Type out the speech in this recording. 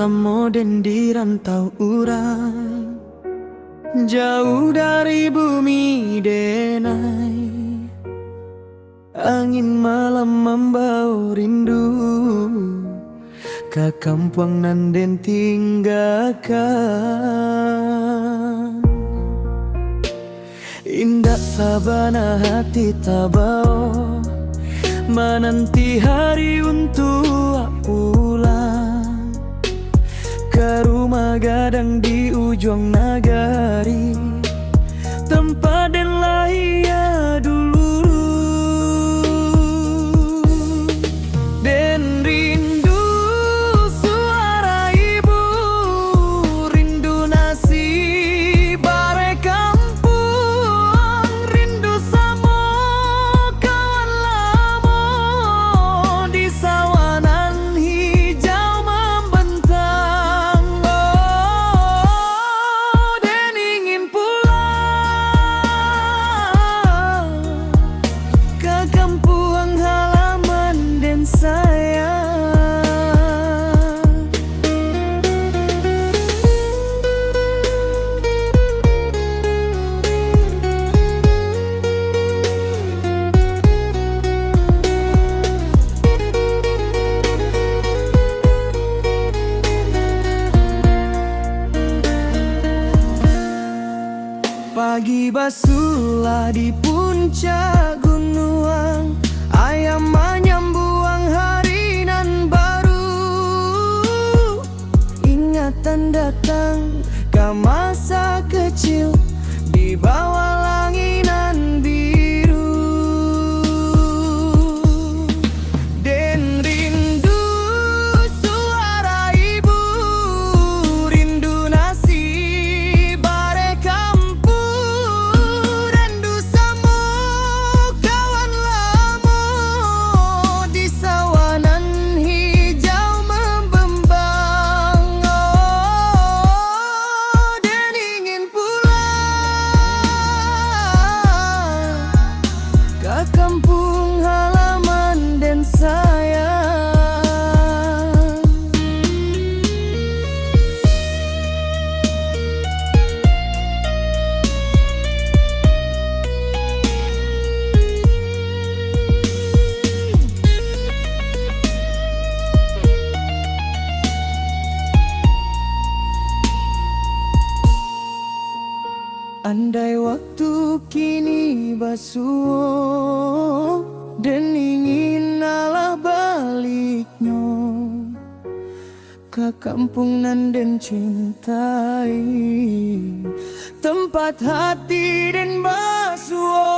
lamo den di rantau urang, jauh dari bumi denai. Angin malam membawa rindu ke kampung nan den tinggalkan. Indah sabana hati tabao, menanti hari untuk pulang ke rumah gadang di ujung nagari, tempat den lahir dulu. Den rindu suara ibu, rindu nasi bare kampung, rindu samo kawan lamo di sawanan hijau membentang. Oh, den ingin pulang ke kampung halaman den sayang. Pagi basulah di puncak gunung, ayam menyambuang hari nan baru. Ingatan datang ke masa kecil di bawah langit nan biru. Den rindu suara ibu, rindu nasi bare kampung, rindu samo kawan lamo di sawanan hijau membembang. Oh, den ingin pulang ke kampung halaman den sayang. Andai waktu kini basuh, dan ingin alah baliknya ke kampung nan den cintai, tempat hati den basuh.